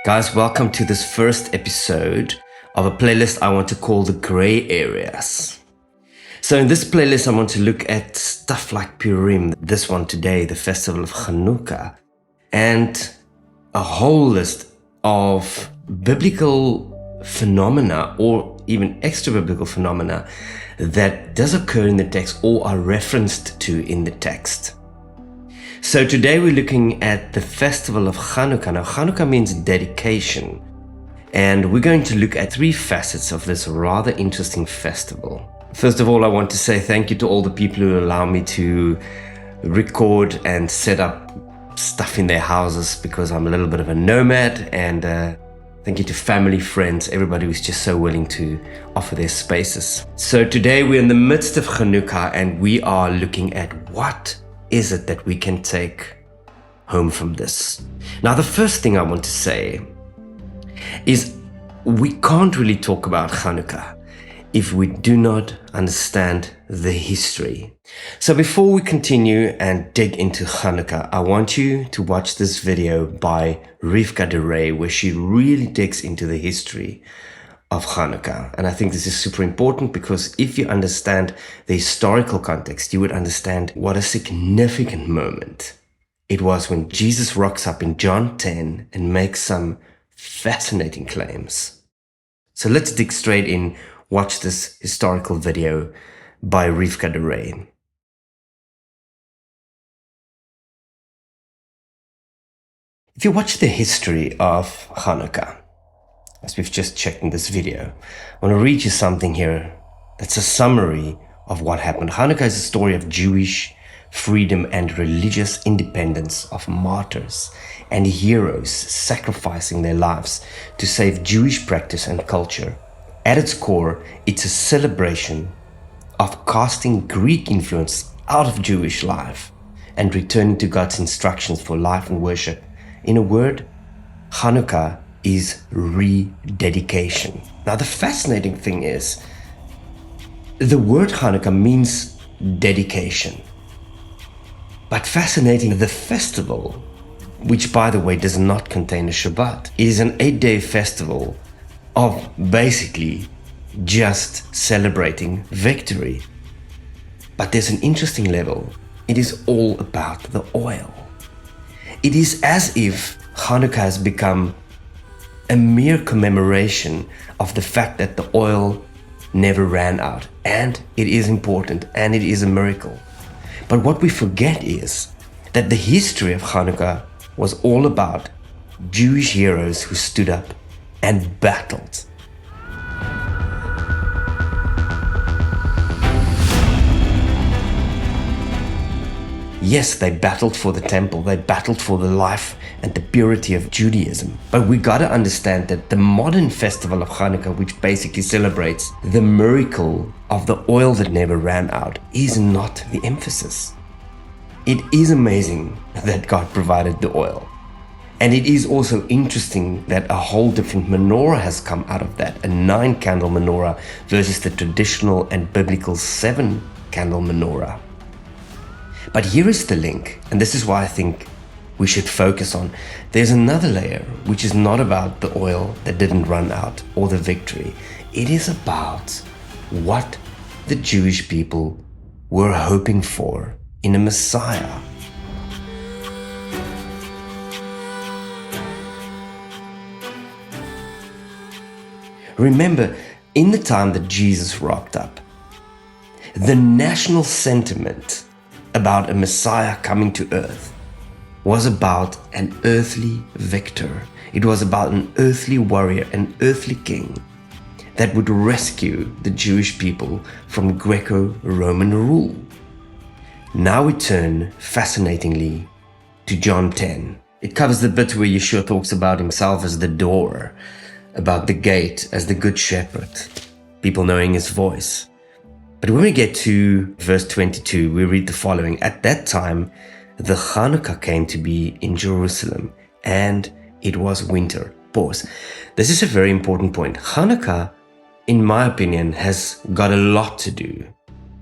Guys, welcome to this first episode of a playlist I want to call the Grey Areas. So in this playlist, I want to look at stuff like Purim, this one today, the festival of Chanukah, and a whole list of biblical phenomena or even extra-biblical phenomena that does occur in the text or are referenced to in the text. So today we're looking at the festival of Chanukah. Now, Chanukah means dedication, and we're going to look at three facets of this rather interesting festival. First of all, I want to say thank you to all the people who allow me to record and set up stuff in their houses, because I'm a little bit of a nomad, and thank you to family, friends, everybody who's just so willing to offer their spaces. So today we're in the midst of Chanukah, and we are looking at what is it that we can take home from this. Now, the first thing I want to say is we can't really talk about Chanukah if we do not understand the history. So before we continue and dig into Chanukah, I want you to watch this video by Rivka DeRay, where she really digs into the history of Chanukah. And I think this is super important, because if you understand the historical context, you would understand what a significant moment it was when Jesus rocks up in John 10 and makes some fascinating claims. So let's dig straight in. Watch this historical video by Rivka DeRay. If you watch the history of Chanukah, as we've just checked in this video, I want to read you something here that's a summary of what happened. Chanukah is a story of Jewish freedom and religious independence, of martyrs and heroes sacrificing their lives to save Jewish practice and culture. At its core, it's a celebration of casting Greek influence out of Jewish life and returning to God's instructions for life and worship. In a word, Chanukah is rededication. Now, the fascinating thing is, the word Chanukah means dedication. But fascinating, the festival, which by the way does not contain a Shabbat, it is an 8-day festival of basically just celebrating victory. But there's an interesting level. It is all about the oil. It is as if Chanukah has become a mere commemoration of the fact that the oil never ran out. And it is important, and it is a miracle. But what we forget is that the history of Chanukah was all about Jewish heroes who stood up and battled. Yes, they battled for the temple, they battled for the life and the purity of Judaism. But we gotta understand that the modern festival of Chanukah, which basically celebrates the miracle of the oil that never ran out, is not the emphasis. It is amazing that God provided the oil. And it is also interesting that a whole different menorah has come out of that, a 9-candle menorah versus the traditional and biblical 7-candle menorah. But here is the link, and this is why I think we should focus on. There's another layer, which is not about the oil that didn't run out or the victory. It is about what the Jewish people were hoping for in a Messiah. Remember, in the time that Jesus rocked up, the national sentiment about a Messiah coming to earth was about an earthly victor. It was about an earthly warrior, an earthly king that would rescue the Jewish people from Greco-Roman rule. Now we turn, fascinatingly, to John 10. It covers the bit where Yeshua talks about himself as the door, about the gate as the good shepherd, people knowing his voice. But when we get to verse 22, we read the following. At that time, the Chanukah came to be in Jerusalem, and it was winter. Pause. This is a very important point. Chanukah, in my opinion, has got a lot to do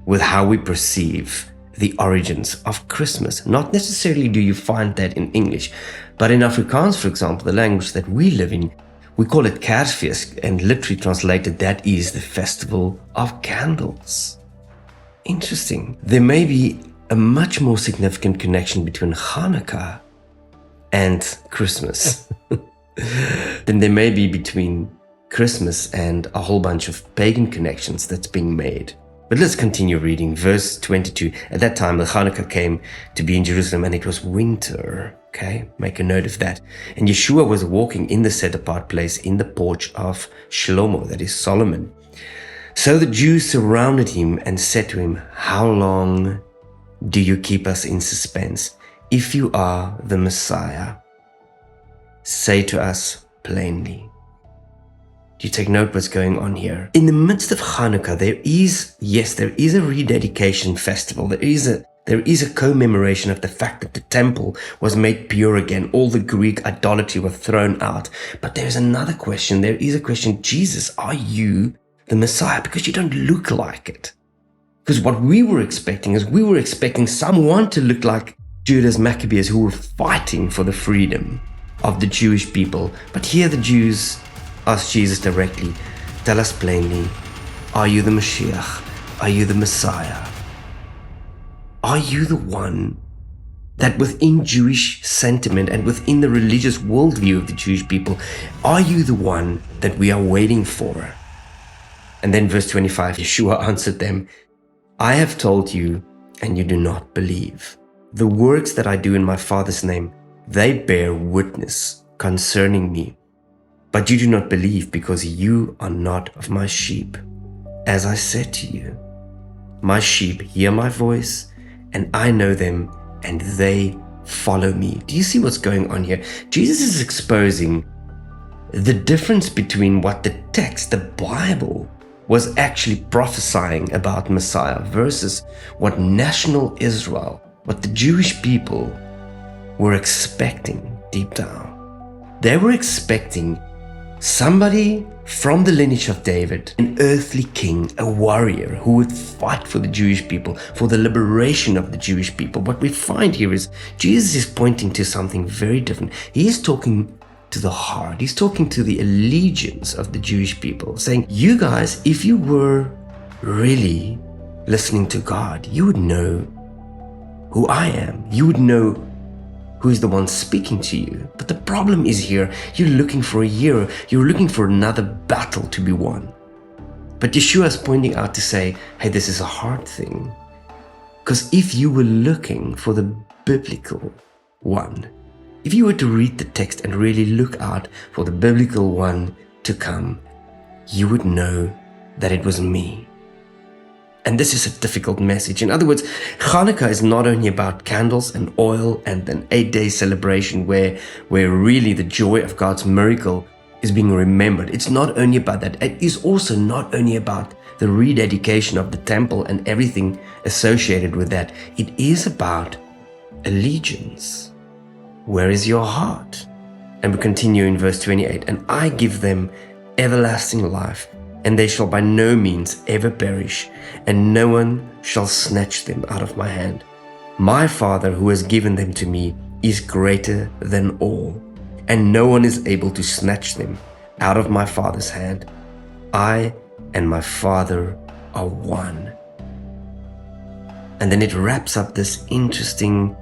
with how we perceive the origins of Christmas. Not necessarily do you find that in English, but in Afrikaans, for example, the language that we live in, we call it Kersfeest, and literally translated, that is the festival of candles. Interesting. There may be a much more significant connection between Chanukah and Christmas than there may be between Christmas and a whole bunch of pagan connections that's being made. But let's continue reading. Verse 22. At that time, the Chanukah came to be in Jerusalem, and it was winter. Okay, make a note of that. And Yeshua was walking in the set-apart place in the porch of Shlomo, that is Solomon. So the Jews surrounded him and said to him, "How long do you keep us in suspense? If you are the Messiah, say to us plainly." Do you take note what's going on here? In the midst of Chanukah, there is a rededication festival. There is a commemoration of the fact that the temple was made pure again. All the Greek idolatry was thrown out. But there is another question. There is a question. Jesus, are you the Messiah? Because you don't look like it. Because what we were expecting is someone to look like Judah's Maccabees, who were fighting for the freedom of the Jewish people. But here the Jews asked Jesus directly, "Tell us plainly, are you the Mashiach? Are you the Messiah? Are you the one that within Jewish sentiment and within the religious worldview of the Jewish people, are you the one that we are waiting for?" And then verse 25, Yeshua answered them, "I have told you, and you do not believe. The works that I do in my Father's name, they bear witness concerning me. But you do not believe because you are not of my sheep. As I said to you, my sheep hear my voice, and I know them, and they follow me." Do you see what's going on here? Jesus is exposing the difference between what the text, the Bible, was actually prophesying about Messiah versus what national Israel, what the Jewish people were expecting deep down. They were expecting somebody from the lineage of David, an earthly king, a warrior who would fight for the Jewish people, for the liberation of the Jewish people. What we find here is Jesus is pointing to something very different. He is talking to the heart. He's talking to the allegiance of the Jewish people, saying, you guys, if you were really listening to God, you would know who I am. You would know who is the one speaking to you. But the problem is here, you're looking for a hero. You're looking for another battle to be won. But Yeshua is pointing out to say, hey, this is a hard thing. Because if you were looking for the biblical one, if you were to read the text and really look out for the biblical one to come, you would know that it was me. And this is a difficult message. In other words, Chanukah is not only about candles and oil and an 8-day celebration where really the joy of God's miracle is being remembered. It's not only about that. It is also not only about the rededication of the temple and everything associated with that. It is about allegiance. Where is your heart? And we continue in verse 28. And I give them everlasting life, and they shall by no means ever perish, and no one shall snatch them out of my hand. My Father who has given them to me is greater than all, and no one is able to snatch them out of my Father's hand. I and my Father are one. And then it wraps up this interesting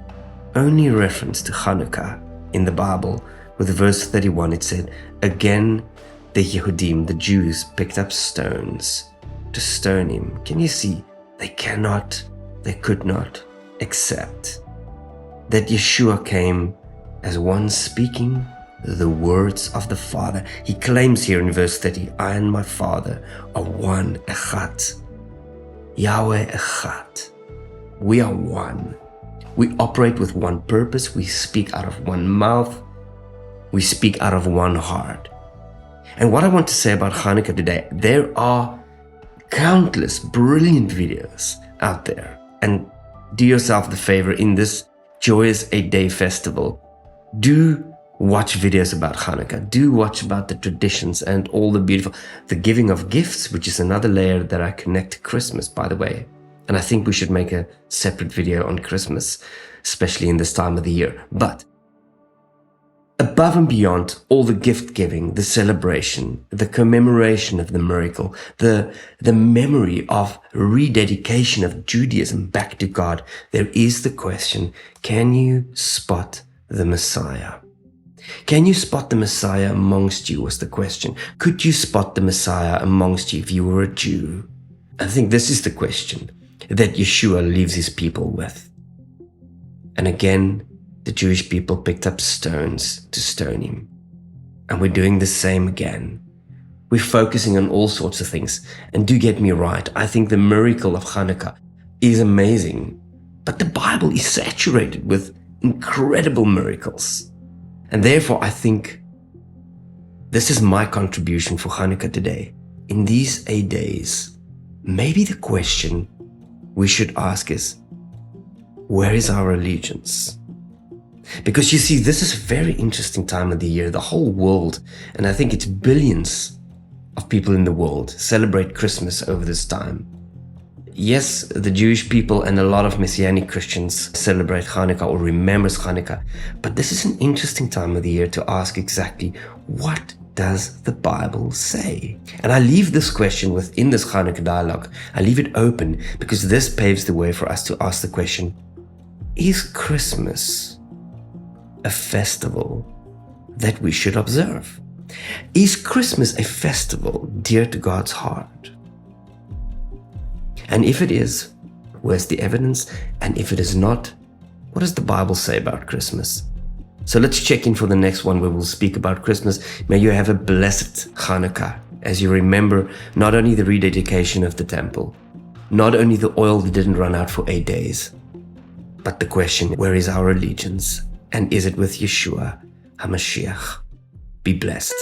only reference to Chanukah in the Bible with verse 31. It said, again the Yehudim, the Jews, picked up stones to stone him. Can you see? They could not accept that Yeshua came as one speaking the words of the Father. He claims here in verse 30, I and my Father are one, echad. Yahweh echad. We are one. We operate with one purpose. We speak out of one mouth. We speak out of one heart. And what I want to say about Chanukah today, there are countless brilliant videos out there. And do yourself the favor, in this joyous 8-day festival, do watch videos about Chanukah. Do watch about the traditions and all the beautiful, the giving of gifts, which is another layer that I connect to Christmas, by the way. And I think we should make a separate video on Christmas, especially in this time of the year. But above and beyond all the gift giving, the celebration, the commemoration of the miracle, the memory of rededication of Judaism back to God, there is the question, can you spot the Messiah? Can you spot the Messiah amongst you, was the question. Could you spot the Messiah amongst you if you were a Jew? I think this is the question that Yeshua leaves his people with. And again, the Jewish people picked up stones to stone him. And we're doing the same again. We're focusing on all sorts of things. And do get me right, I think the miracle of Chanukah is amazing. But the Bible is saturated with incredible miracles. And therefore, I think this is my contribution for Chanukah today. In these 8 days, maybe the question we should ask is, where is our allegiance? Because you see, this is a very interesting time of the year. The whole world, and I think it's billions of people in the world, celebrate Christmas over this time. Yes, the Jewish people and a lot of Messianic Christians celebrate Chanukah or remembers Chanukah, but this is an interesting time of the year to ask exactly, what does the Bible say? And I leave this question within this Chanukah dialogue. I leave it open because this paves the way for us to ask the question, is Christmas a festival that we should observe? Is Christmas a festival dear to God's heart? And if it is, where's the evidence? And if it is not, what does the Bible say about Christmas? So let's check in for the next one where we'll speak about Christmas. May you have a blessed Chanukah as you remember not only the rededication of the temple, not only the oil that didn't run out for 8 days, but the question, where is our allegiance? And is it with Yeshua HaMashiach? Be blessed.